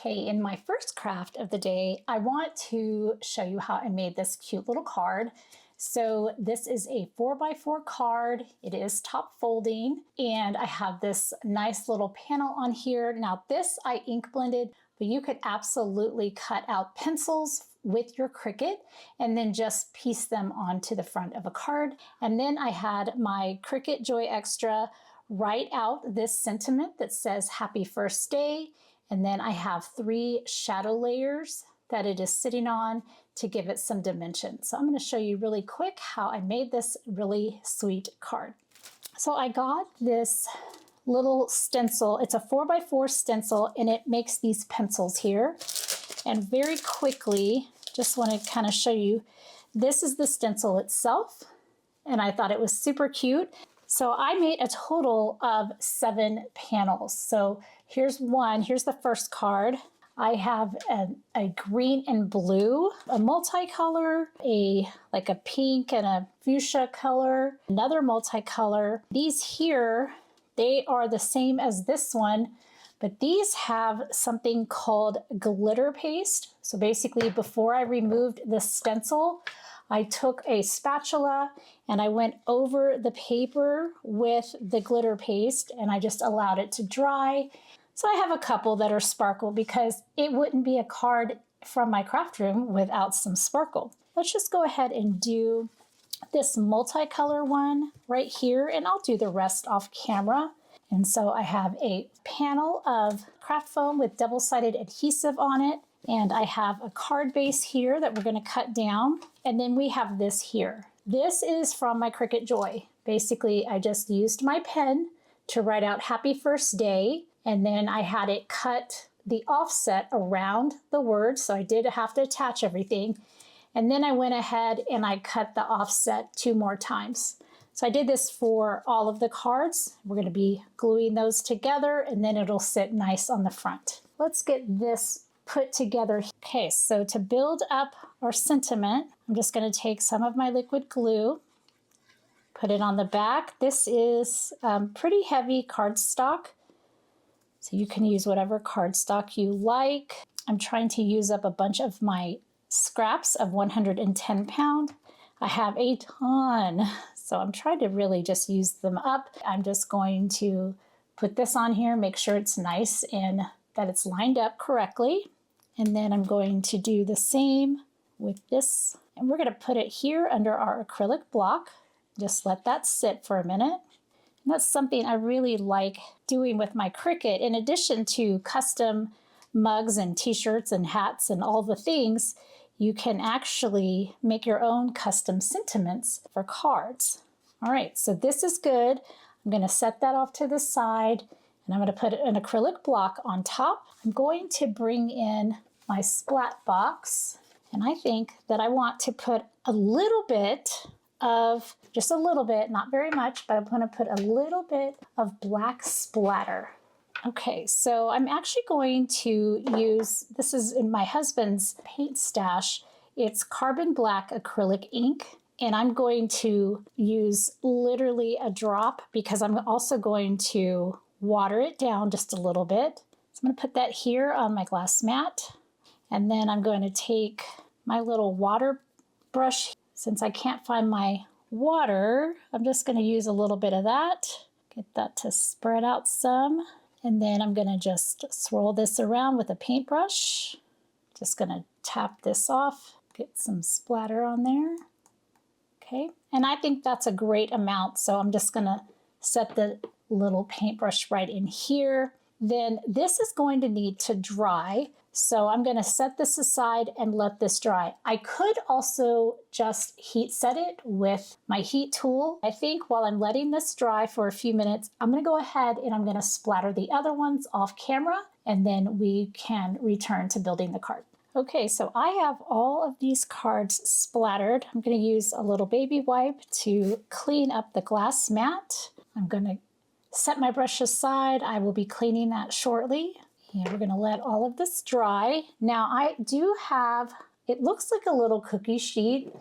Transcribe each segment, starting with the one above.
Okay, in my first craft of the day, I want to show you how I made this cute little card. So this is a 4x4 card. It is top folding, and I have this nice little panel on here. Now this I ink blended, but you could absolutely cut out pencils with your Cricut and then just piece them onto the front of a card. And then I had my Cricut Joy Extra write out this sentiment that says happy first day. And then I have 3 shadow layers that it is sitting on to give it some dimension. So I'm going to show you really quick how I made this really sweet card. So I got this little stencil. It's a 4x4 stencil, and it makes these pencils here. And very quickly, just want to kind of show you, this is the stencil itself. And I thought it was super cute. So I made a total of 7 panels. So here's one, here's the first card. I have a green and blue, a multicolor, like a pink and a fuchsia color, another multicolor. These here, they are the same as this one, but these have something called glitter paste. So basically before I removed the stencil, I took a spatula and I went over the paper with the glitter paste and I just allowed it to dry. So I have a couple that are sparkle because it wouldn't be a card from my craft room without some sparkle. Let's just go ahead and do this multicolor one right here, and I'll do the rest off camera. And so I have a panel of craft foam with double-sided adhesive on it. And I have a card base here that we're going to cut down. And then we have this here. This is from my Cricut Joy. Basically, I just used my pen to write out happy first day. And then I had it cut the offset around the words. So I did have to attach everything. And then I went ahead and I cut the offset 2 more times. So I did this for all of the cards. We're going to be gluing those together and then it'll sit nice on the front. Let's get this put together. Okay, so to build up our sentiment, I'm just going to take some of my liquid glue, put it on the back. This is pretty heavy cardstock, so you can use whatever cardstock you like. I'm trying to use up a bunch of my scraps of 110 pound. I have a ton, so I'm trying to really just use them up. I'm just going to put this on here, make sure it's nice and that it's lined up correctly. And then I'm going to do the same with this. And we're going to put it here under our acrylic block. Just let that sit for a minute. And that's something I really like doing with my Cricut. In addition to custom mugs and t-shirts and hats and all the things, you can actually make your own custom sentiments for cards. All right, so this is good. I'm going to set that off to the side. And I'm going to put an acrylic block on top. I'm going to bring in my splat box. And I think that I want to put a little bit of, just a little bit, not very much, but I'm going to put a little bit of black splatter. Okay, so I'm actually going to use, this is in my husband's paint stash. It's carbon black acrylic ink. And I'm going to use literally a drop because I'm also going to water it down just a little bit. So I'm going to put that here on my glass mat. And then I'm going to take my little water brush. Since I can't find my water, I'm just going to use a little bit of that. Get that to spread out some. And then I'm going to just swirl this around with a paintbrush. Just going to tap this off, get some splatter on there. Okay, and I think that's a great amount. So I'm just going to set the little paintbrush right in here. Then this is going to need to dry. So I'm going to set this aside and let this dry. I could also just heat set it with my heat tool. I think while I'm letting this dry for a few minutes, I'm going to go ahead and I'm going to splatter the other ones off camera, and then we can return to building the card. Okay, so I have all of these cards splattered. I'm going to use a little baby wipe to clean up the glass mat. I'm going to set my brush aside. I will be cleaning that shortly. And we're going to let all of this dry. Now I do have, it looks like a little cookie sheet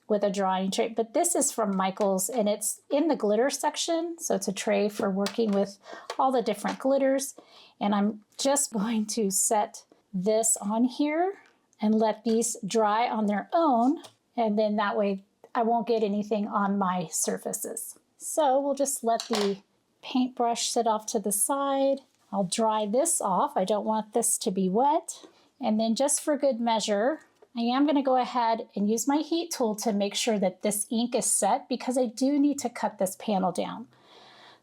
with a drawing tray, but this is from Michael's and it's in the glitter section. So it's a tray for working with all the different glitters. And I'm just going to set this on here and let these dry on their own, and then that way I won't get anything on my surfaces. So we'll just let the paintbrush sit off to the side. I'll dry this off. I don't want this to be wet. And then just for good measure, I am going to go ahead and use my heat tool to make sure that this ink is set, because I do need to cut this panel down.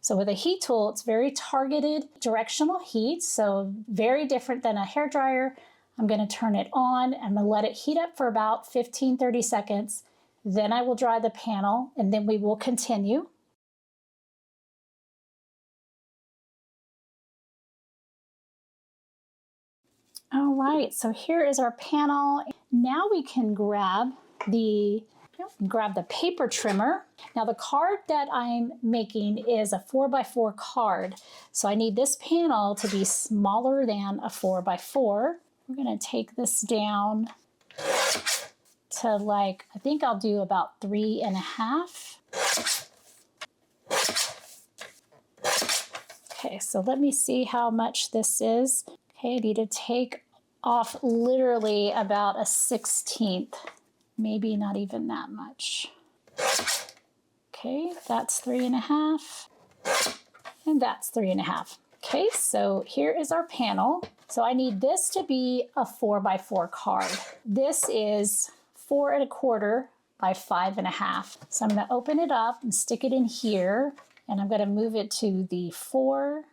So with a heat tool, it's very targeted directional heat, so very different than a hairdryer. I'm going to turn it on. I'm going to let it heat up for about 15-30 seconds. Then I will dry the panel, and then we will continue. All right, so here is our panel. Now we can grab the paper trimmer. Now the card that I'm making is a 4x4 card. So I need this panel to be smaller than a 4x4. We're gonna take this down to I think I'll do about 3.5. Okay, so let me see how much this is. Okay, I need to take off literally about a 1/16, maybe not even that much. Okay, that's 3.5, and that's 3.5. Okay, so here is our panel. So I need this to be a 4x4 card. This is 4.25 by 5.5. So I'm gonna open it up and stick it in here, and I'm gonna move it to the 4.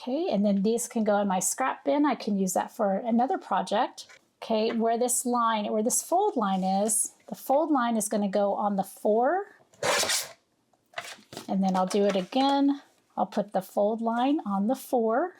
Okay, and then these can go in my scrap bin. I can use that for another project. Okay, where this fold line is, the fold line is gonna go on the 4. And then I'll do it again. I'll put the fold line on the 4.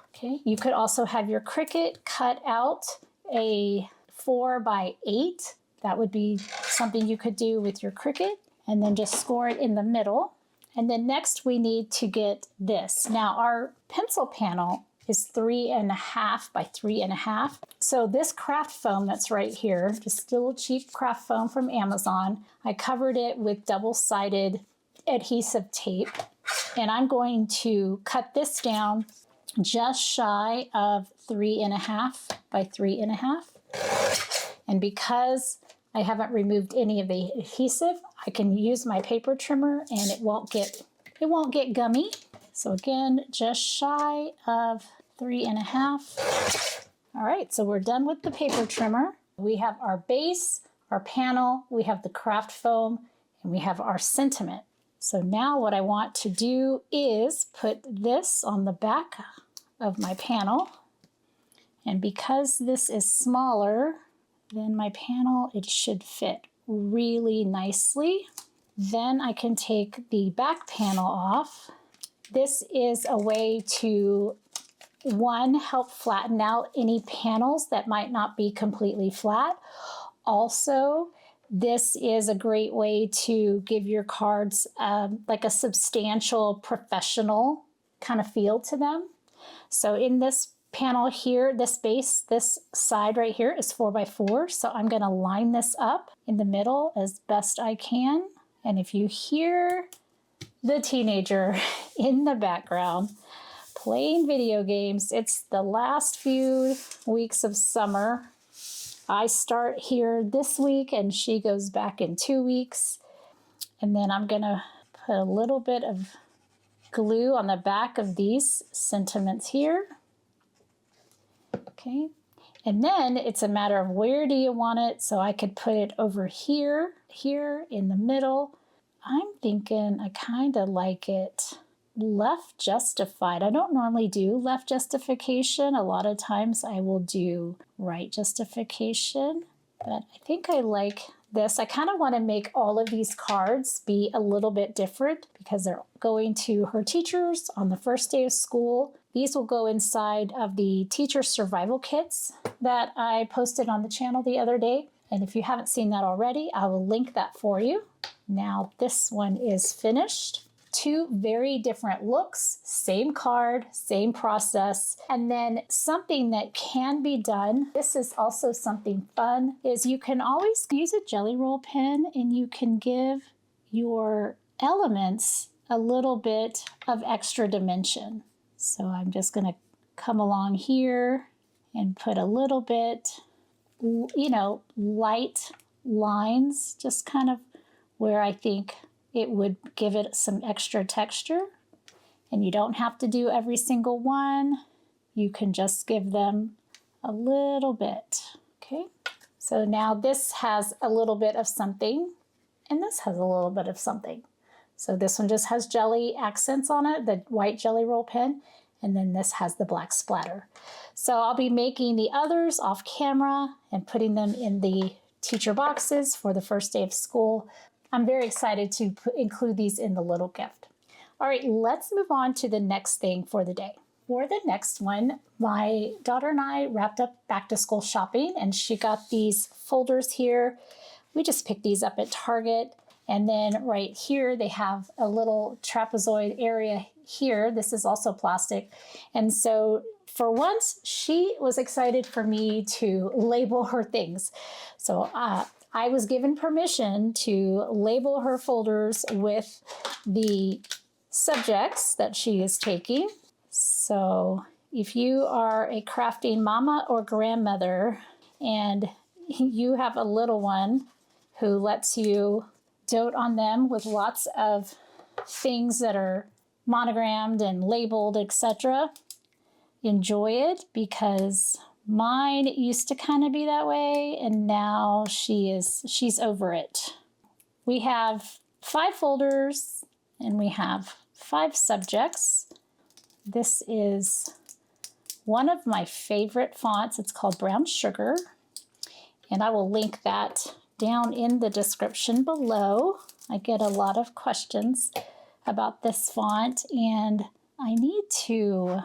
Okay, you could also have your Cricut cut out a 4x8. That would be something you could do with your Cricut, and then just score it in the middle. And then next we need to get this. Now our pencil panel is 3.5 by 3.5. So this craft foam that's right here, just a little cheap craft foam from Amazon, I covered it with double-sided adhesive tape. And I'm going to cut this down just shy of 3.5 by 3.5. And because I haven't removed any of the adhesive, I can use my paper trimmer and it won't get gummy. So again, just shy of 3.5. All right, so we're done with the paper trimmer. We have our base, our panel, we have the craft foam, and we have our sentiment. So now what I want to do is put this on the back of my panel. And because this is smaller than my panel, it should fit really nicely. Then I can take the back panel off. This is a way to, one, help flatten out any panels that might not be completely flat. Also, this is a great way to give your cards like a substantial professional kind of feel to them. So in this panel here, this base, this side right here is 4x4. So I'm going to line this up in the middle as best I can. And if you hear the teenager in the background playing video games, it's the last few weeks of summer. I start here this week and she goes back in 2 weeks. And then I'm going to put a little bit of glue on the back of these sentiments here. Okay, and then it's a matter of where do you want it. So I could put it over here, here in the middle. I'm thinking I kind of like it left justified. I don't normally do left justification. A lot of times I will do right justification, but I think I like this. I kind of want to make all of these cards be a little bit different because they're going to her teachers on the first day of school. These will go inside of the teacher survival kits that I posted on the channel the other day. And if you haven't seen that already, I will link that for you. Now this one is finished. 2 very different looks, same card, same process. And then something that can be done, this is also something fun, is you can always use a jelly roll pen and you can give your elements a little bit of extra dimension. So I'm just going to come along here and put a little bit, you know, light lines, just kind of where I think it would give it some extra texture. And you don't have to do every single one. You can just give them a little bit, okay? So now this has a little bit of something, and this has a little bit of something. So this one just has jelly accents on it, the white jelly roll pen, and then this has the black splatter. So I'll be making the others off camera and putting them in the teacher boxes for the first day of school. I'm very excited to include these in the little gift. All right, let's move on to the next thing for the day. For the next one, my daughter and I wrapped up back to school shopping, and she got these folders here. We just picked these up at Target. And then right here, they have a little trapezoid area here. This is also plastic. And so for once, she was excited for me to label her things. So I was given permission to label her folders with the subjects that she is taking. So if you are a crafting mama or grandmother and you have a little one who lets you dote on them with lots of things that are monogrammed and labeled, etc., enjoy it, because mine used to kind of be that way, and now she's over it. We have 5 folders and we have 5 subjects. This is one of my favorite fonts. It's called Brown Sugar, and I will link that down in the description below. I get a lot of questions about this font, and I need to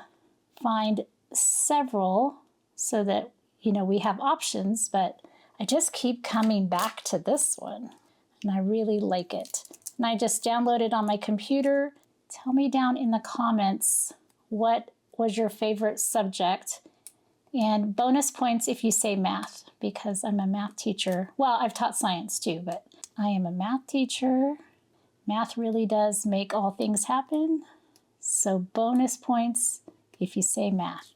find several so that, you know, we have options, but I just keep coming back to this one, and I really like it. And I just downloaded on my computer. Tell me down in the comments what was your favorite subject, and bonus points if you say math, because I'm a math teacher. Well, I've taught science too, but I am a math teacher. Math really does make all things happen. So bonus points if you say math.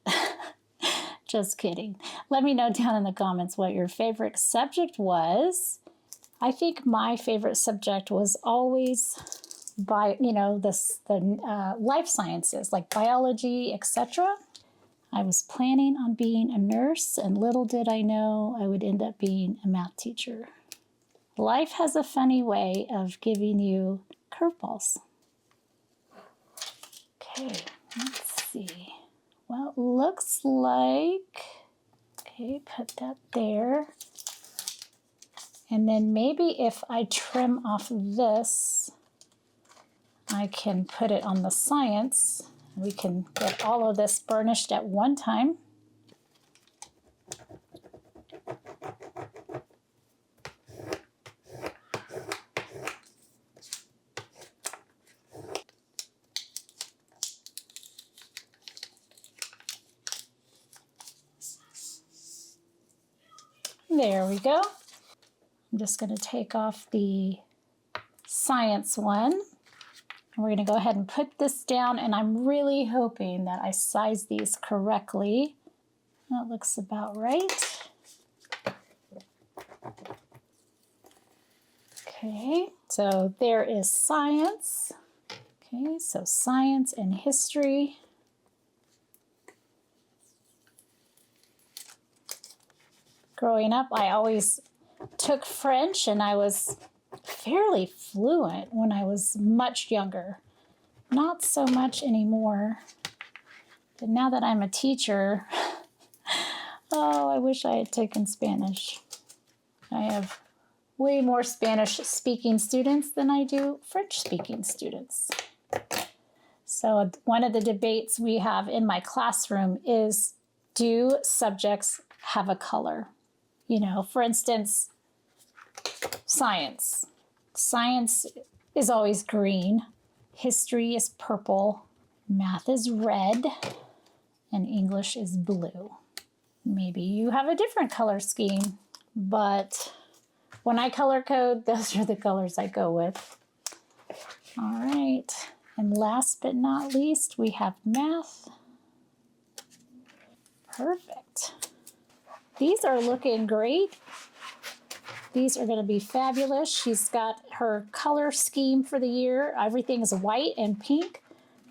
Just kidding. Let me know down in the comments what your favorite subject was. I think my favorite subject was always the life sciences, like biology, etc. I was planning on being a nurse, and little did I know I would end up being a math teacher. Life has a funny way of giving you curveballs. Okay, let's see. Well, it looks like, okay, put that there. And then maybe if I trim off this, I can put it on the science. We can get all of this burnished at one time. There we go. I'm just going to take off the science one. We're going to go ahead and put this down, and I'm really hoping that I size these correctly. That looks about right. Okay, so there is science. Okay, so science and history. Growing up, I always took French, and I was fairly fluent when I was much younger. Not so much anymore. But now that I'm a teacher, oh, I wish I had taken Spanish. I have way more Spanish-speaking students than I do French-speaking students. So one of the debates we have in my classroom is, do subjects have a color? You know, for instance, science. Science is always green. History is purple. Math is red. And English is blue. Maybe you have a different color scheme, but when I color code, those are the colors I go with. All right. And last but not least, we have math. Perfect. These are looking great. These are going to be fabulous. She's got her color scheme for the year. Everything is white and pink,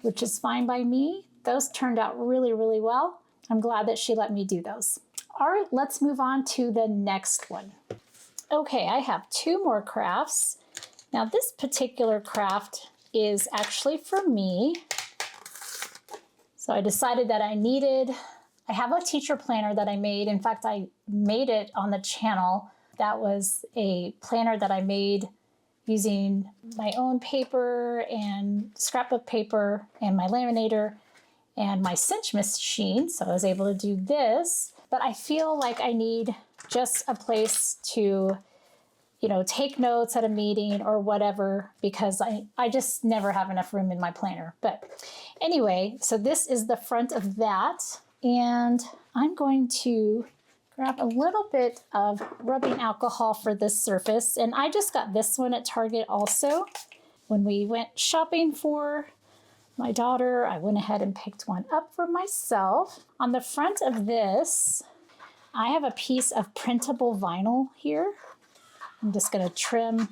which is fine by me. Those turned out really, really well. I'm glad that she let me do those. All right, let's move on to the next one. Okay, I have two more crafts. Now this particular craft is actually for me. So I decided that I have a teacher planner that I made. In fact, I made it on the channel. That was a planner that I made using my own paper and scrapbook paper and my laminator and my cinch machine. So I was able to do this, but I feel like I need just a place to, you know, take notes at a meeting or whatever, because I just never have enough room in my planner. But anyway, so this is the front of that. And I'm going to grab a little bit of rubbing alcohol for this surface. And I just got this one at Target also. When we went shopping for my daughter, I went ahead and picked one up for myself. On the front of this, I have a piece of printable vinyl here. I'm just going to trim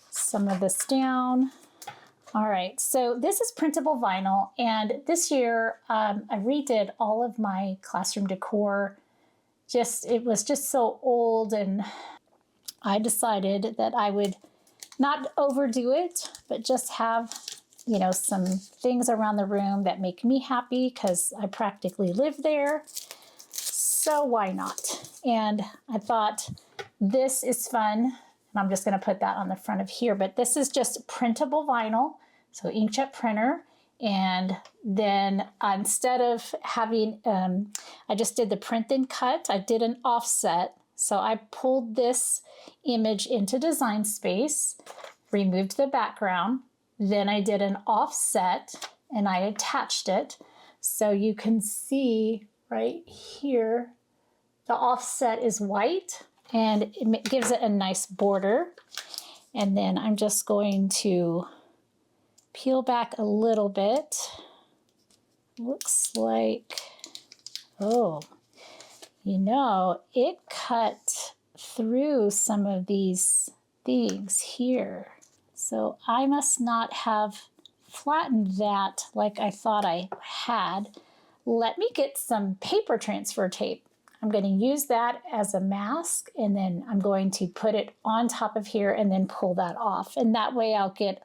some of this down. All right, so this is printable vinyl, and this year I redid all of my classroom decor. It was just so old, and I decided that I would not overdo it, but just have, you know, some things around the room that make me happy because I practically live there. So why not? And I thought this is fun, and I'm just going to put that on the front of here, but this is just printable vinyl, so inkjet printer. And then instead of having, I just did the print and cut, I did an offset. So I pulled this image into Design Space, removed the background, then I did an offset and I attached it. So you can see right here, the offset is white and it gives it a nice border. And then I'm just going to peel back a little bit. Looks like, oh, you know, it cut through some of these things here. So I must not have flattened that like I thought I had. Let me get some paper transfer tape. I'm going to use that as a mask, and then I'm going to put it on top of here and then pull that off. And that way I'll get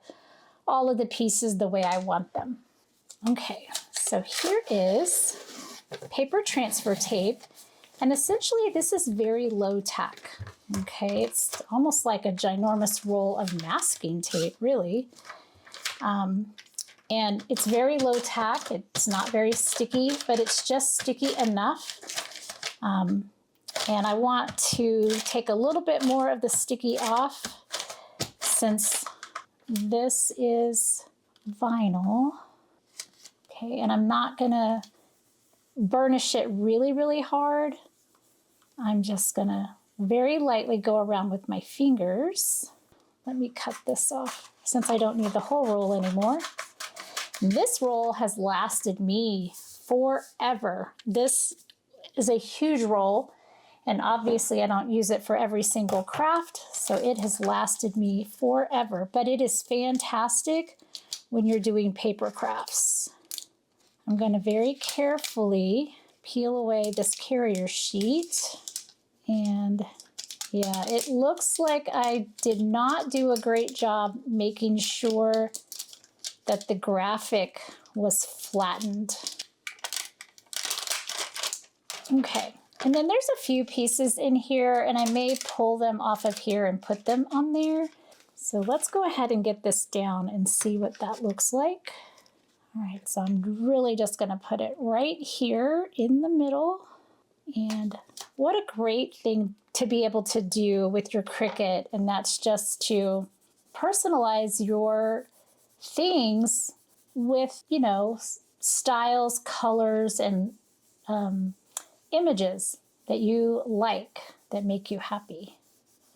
all of the pieces the way I want them. Okay, so here is paper transfer tape. And essentially this is very low tack. Okay, it's almost like a ginormous roll of masking tape, really. And it's very low tack. It's not very sticky, but it's just sticky enough. And I want to take a little bit more of the sticky off since this is vinyl. Okay, and I'm not gonna burnish it really, really hard. I'm just gonna very lightly go around with my fingers. Let me cut this off since I don't need the whole roll anymore. This roll has lasted me forever. This is a huge roll, and obviously I don't use it for every single craft, so it has lasted me forever, but it is fantastic when you're doing paper crafts. I'm going to very carefully peel away this carrier sheet, and yeah, it looks like I did not do a great job making sure that the graphic was flattened. Okay, and then there's a few pieces in here, and I may pull them off of here and put them on there. So let's go ahead and get this down and see what that looks like. All right, so I'm really just gonna put it right here in the middle. And what a great thing to be able to do with your Cricut, and that's just to personalize your things with, you know, styles, colors, and images that you like, that make you happy.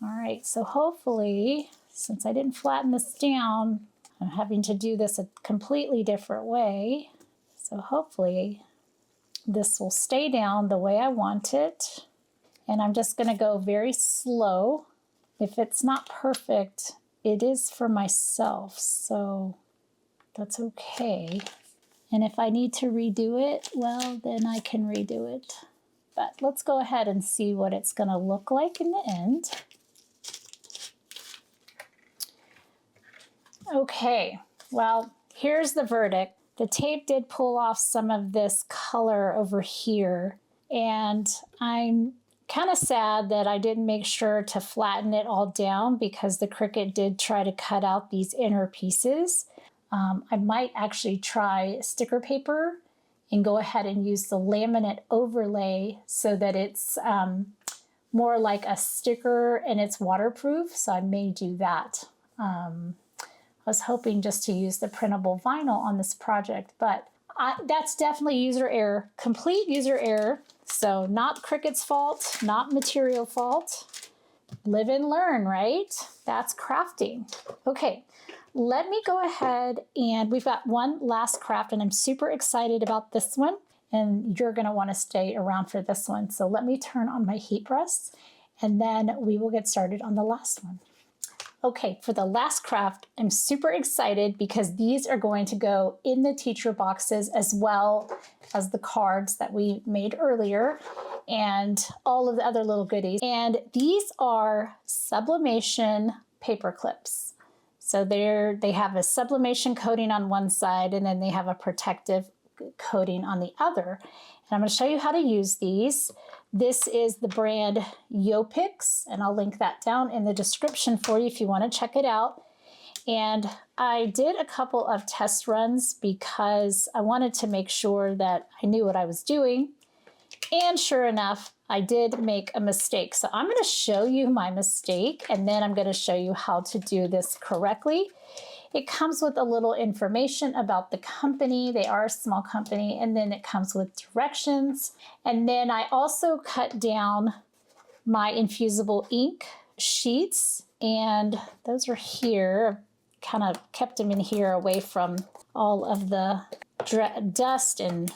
All right, so hopefully, since I didn't flatten this down, I'm having to do this a completely different way. So hopefully this will stay down the way I want it. And I'm just going to go very slow. If it's not perfect, it is for myself, so that's okay. And if I need to redo it, well, then I can redo it. But let's go ahead and see what it's going to look like in the end. Okay, well, here's the verdict. The tape did pull off some of this color over here, and I'm kind of sad that I didn't make sure to flatten it all down because the Cricut did try to cut out these inner pieces. I might actually try sticker paper and go ahead and use the laminate overlay so that it's more like a sticker and it's waterproof, so I may do that. I was hoping just to use the printable vinyl on this project, but that's definitely user error, complete user error. So not Cricut's fault, not material fault. Live and learn, right? That's crafting. Okay, let me go ahead, and we've got one last craft, and I'm super excited about this one, and you're gonna wanna stay around for this one. So let me turn on my heat press, and then we will get started on the last one. Okay, for the last craft, I'm super excited because these are going to go in the teacher boxes as well as the cards that we made earlier and all of the other little goodies. And these are Sublimation paper clips. So they have a sublimation coating on one side, and then they have a protective coating on the other. And I'm going to show you how to use these. This is the brand Yopix, and I'll link that down in the description for you if you want to check it out. And I did a couple of test runs because I wanted to make sure that I knew what I was doing. And sure enough, I did make a mistake. So I'm going to show you my mistake, and then I'm going to show you how to do this correctly. It comes with a little information about the company. They are a small company, and then it comes with directions. And then I also cut down my infusible ink sheets, and those are here. Kind of kept them in here away from all of the dust and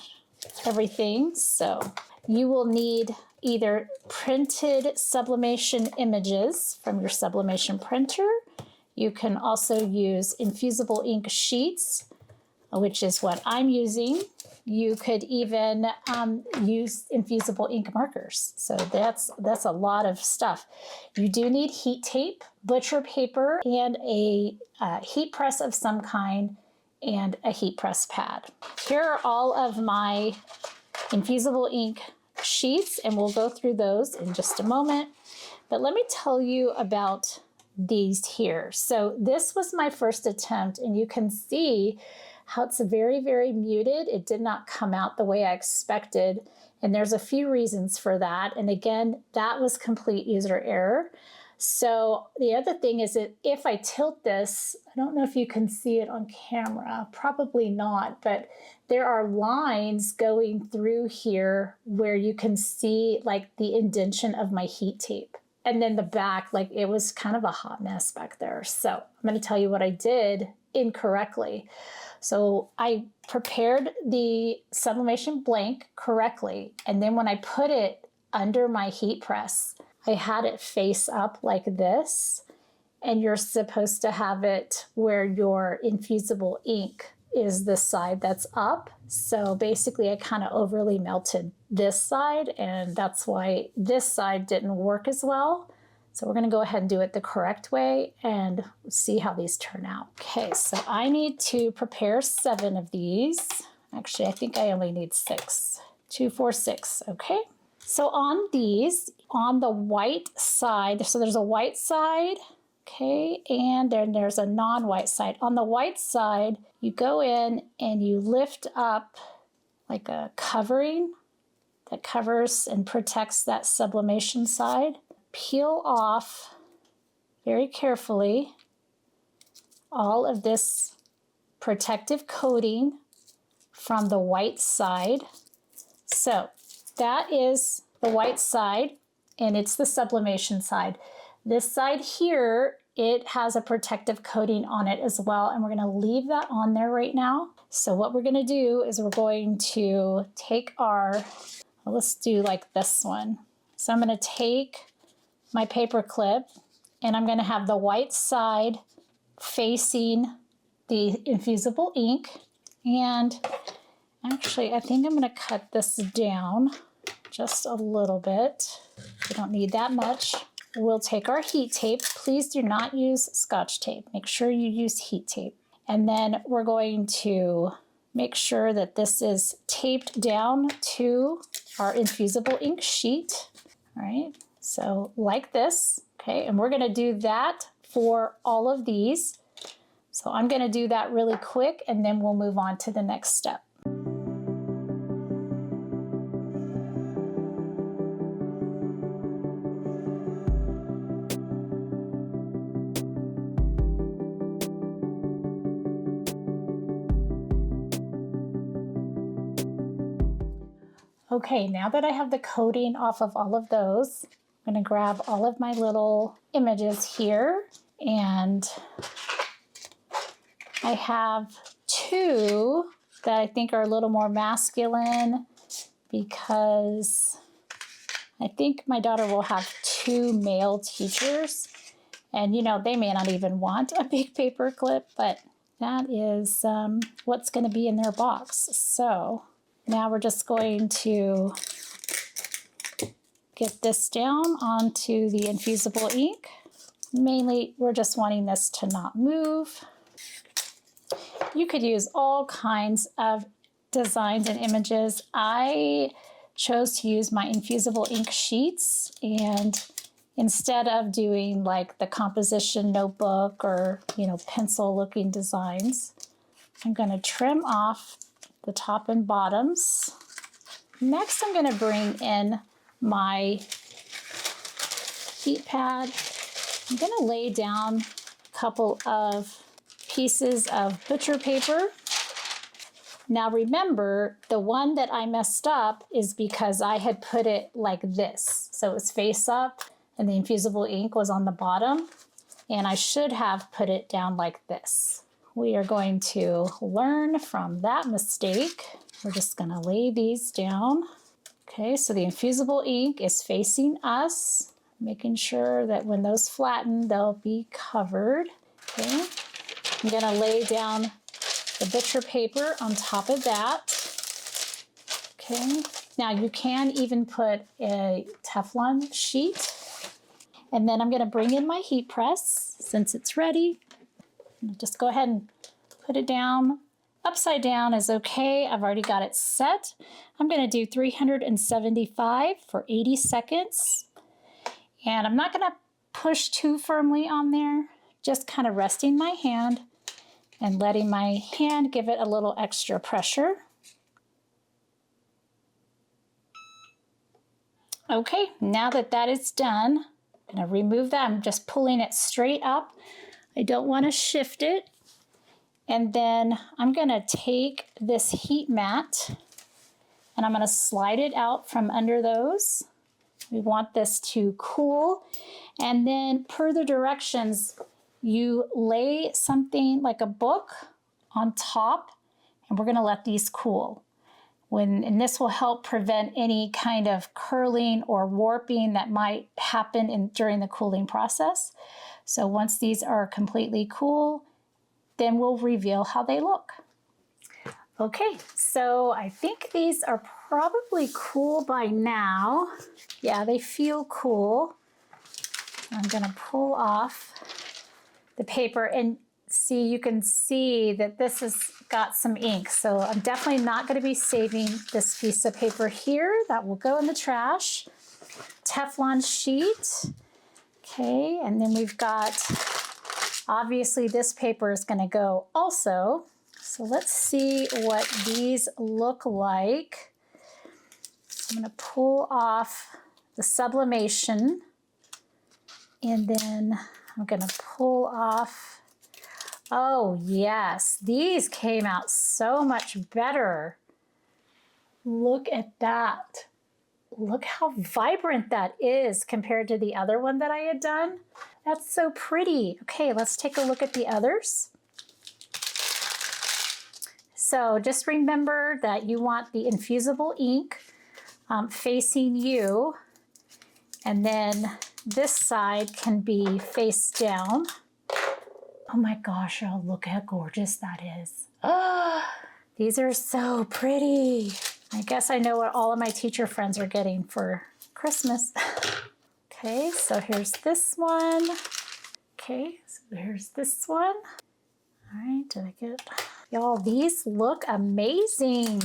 everything. So you will need either printed sublimation images from your sublimation printer. You can also use infusible ink sheets, which is what I'm using. You could even use infusible ink markers. So that's a lot of stuff. You do need heat tape, butcher paper, and a heat press of some kind, and a heat press pad. Here are all of my infusible ink sheets, and we'll go through those in just a moment. But let me tell you about these here. So this was my first attempt, and you can see how it's very, very muted. It did not come out the way I expected, and there's a few reasons for that. And again, that was complete user error. So the other thing is that if I tilt this, I don't know if you can see it on camera, probably not, but there are lines going through here where you can see like the indentation of my heat tape. And then the back, like it was kind of a hot mess back there. So I'm going to tell you what I did incorrectly. So I prepared the sublimation blank correctly. And then when I put it under my heat press, I had it face up like this. And you're supposed to have it where your infusible ink is the side that's up. So basically I kind of overly melted this side, and that's why this side didn't work as well. So we're going to go ahead and do it the correct way and see how these turn out. Okay, so I need to prepare 7 of these. Actually, I think I only need 6. 2, 4, 6, okay? So on these, on the white side, so there's a white side, okay, and then there's a non-white side. On the white side, you go in and you lift up like a covering that covers and protects that sublimation side. Peel off very carefully all of this protective coating from the white side. So that is the white side, and it's the sublimation side. This side here it has a protective coating on it as well, and we're going to leave that on there right now. So what we're going to do is we're going to take our, well, let's do like this one. So I'm going to take my paper clip and I'm going to have the white side facing the infusible ink. And actually, I think I'm going to cut this down just a little bit. We don't need that much. We'll take our heat tape. Please do not use Scotch tape. Make sure you use heat tape. And then we're going to make sure that this is taped down to our infusible ink sheet. All right, so like this, okay? And we're gonna do that for all of these. So I'm gonna do that really quick and then we'll move on to the next step. Okay, now that I have the coating off of all of those, I'm going to grab all of my little images here, and I have two that I think are a little more masculine because I think my daughter will have two male teachers, and you know, they may not even want a big paper clip, but that is what's going to be in their box. So now we're just going to get this down onto the infusible ink. Mainly, we're just wanting this to not move. You could use all kinds of designs and images. I chose to use my infusible ink sheets, and instead of doing like the composition notebook or, you know, pencil looking designs, I'm going to trim off the top and bottoms. Next, I'm going to bring in my heat pad. I'm going to lay down a couple of pieces of butcher paper. Now remember, the one that I messed up is because I had put it like this. So it was face up and the infusible ink was on the bottom, and I should have put it down like this. We are going to learn from that mistake. We're just going to lay these down. Okay, so the infusible ink is facing us, making sure that when those flatten, they'll be covered. Okay, I'm going to lay down the butcher paper on top of that. Okay, now you can even put a Teflon sheet. And then I'm going to bring in my heat press since it's ready. Just go ahead and put it down. Upside down is okay. I've already got it set. I'm going to do 375 for 80 seconds. And I'm not going to push too firmly on there, just kind of resting my hand and letting my hand give it a little extra pressure. Okay, now that that is done, I'm going to remove that. I'm just pulling it straight up. I don't want to shift it. And then I'm going to take this heat mat and I'm going to slide it out from under those. We want this to cool. And then per the directions, you lay something like a book on top, and we're going to let these cool. And this will help prevent any kind of curling or warping that might happen during the cooling process. So once these are completely cool, then we'll reveal how they look. Okay, so I think these are probably cool by now. Yeah, they feel cool. I'm gonna pull off the paper and see, you can see that this has got some ink. So I'm definitely not gonna be saving this piece of paper here. That will go in the trash. Teflon sheet. Okay, and then we've got, obviously this paper is gonna go also. So let's see what these look like. I'm gonna pull off the Sublimation, and then I'm gonna pull off, oh yes, these came out so much better. Look at that. look how vibrant that is compared to the other one that I had done. That's so pretty. Okay, let's take a look at the others. So just remember that you want the infusible ink facing you, and then this side can be face down. Oh my gosh, oh, look how gorgeous that is. Oh, these are so pretty. I guess I know what all of my teacher friends are getting for Christmas. Okay, so here's this one. Okay, so here's this one. All right, did I get it? Y'all, these look amazing.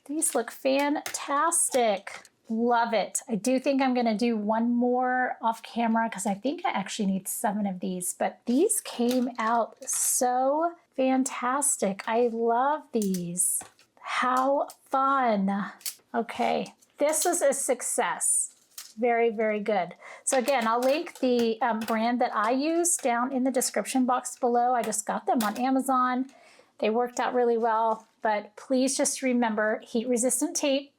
These look fantastic. Love it. I do think I'm gonna do one more off camera because I think I actually need 7 of these, but these came out so fantastic. I love these. How fun. Okay, this was a success. Very, very good. So again, I'll link the brand that I use down in the description box below. I just got them on Amazon. They worked out really well, but please just remember heat resistant tape.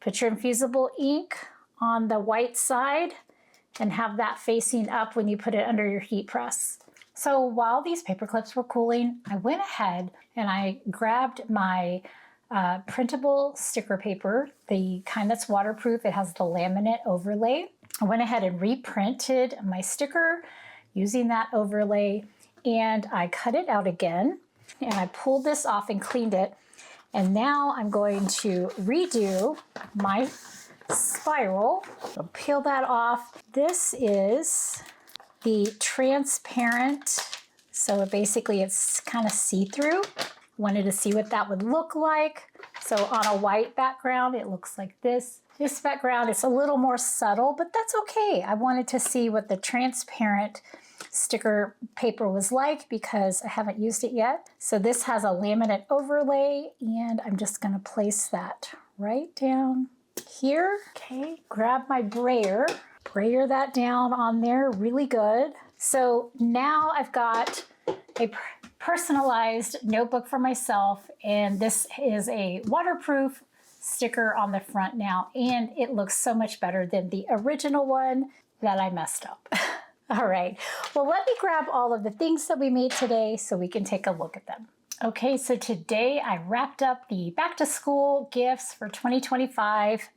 Put your infusible ink on the white side and have that facing up when you put it under your heat press. So while these paper clips were cooling, I went ahead and I grabbed my printable sticker paper, the kind that's waterproof. It has the laminate overlay. I went ahead and reprinted my sticker using that overlay, and I cut it out again, and I pulled this off and cleaned it. And now I'm going to redo my spiral. I'll peel that off. This is the transparent, so basically it's kind of see-through. Wanted to see what that would look like. So on a white background, it looks like this. This background is a little more subtle, but that's okay. I wanted to see what the transparent sticker paper was like because I haven't used it yet. So this has a laminate overlay, and I'm just gonna place that right down here. Okay, grab my brayer that down on there really good. So now I've got a personalized notebook for myself, and this is a waterproof sticker on the front now, and it looks so much better than the original one that I messed up. All right, well, let me grab all of the things that we made today so we can take a look at them. Okay, so today I wrapped up the back to school gifts for 2025.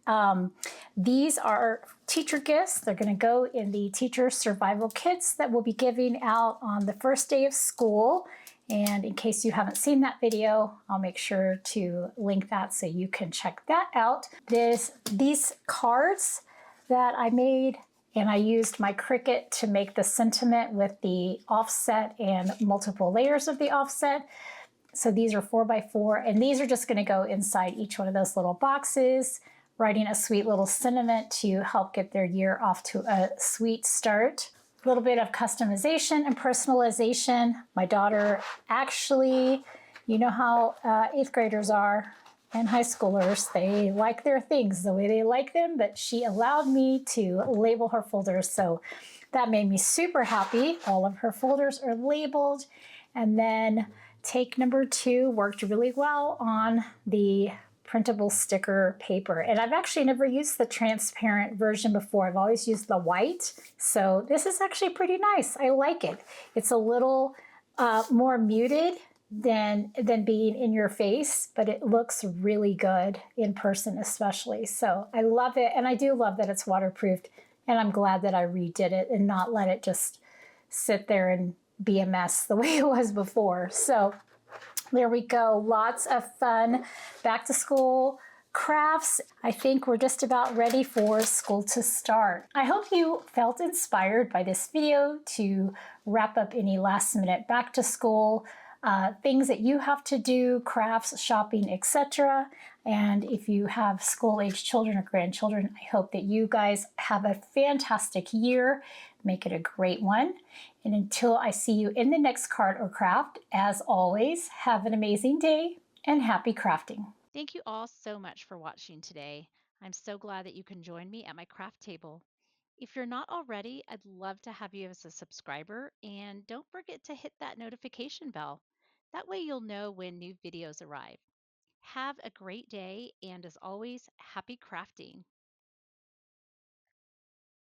These are teacher gifts. They're gonna go in the teacher survival kits that we'll be giving out on the first day of school. And in case you haven't seen that video, I'll make sure to link that so you can check that out. These cards that I made, and I used my Cricut to make the sentiment with the offset and multiple layers of the offset. So these are 4x4, and these are just gonna go inside each one of those little boxes, writing a sweet little sentiment to help get their year off to a sweet start. A little bit of customization and personalization. My daughter actually, you know how 8th graders are and high schoolers, they like their things the way they like them, but she allowed me to label her folders, so that made me super happy. All of her folders are labeled. And then take number 2 worked really well on the printable sticker paper. And I've actually never used the transparent version before. I've always used the white. So this is actually pretty nice. I like it. It's a little more muted than being in your face, but it looks really good in person especially. So I love it. And I do love that it's waterproofed. And I'm glad that I redid it and not let it just sit there and be a mess the way it was before. So there we go. Lots of fun back to school crafts. I think we're just about ready for school to start. I hope you felt inspired by this video to wrap up any last minute back to school things that you have to do, crafts, shopping, etc. And if you have school-age children or grandchildren, I hope that you guys have a fantastic year. Make it a great one. And until I see you in the next card or craft, as always, have an amazing day and happy crafting. Thank you all so much for watching today. I'm so glad that you can join me at my craft table. If you're not already, I'd love to have you as a subscriber, and don't forget to hit that notification bell. That way you'll know when new videos arrive. Have a great day, and as always, happy crafting.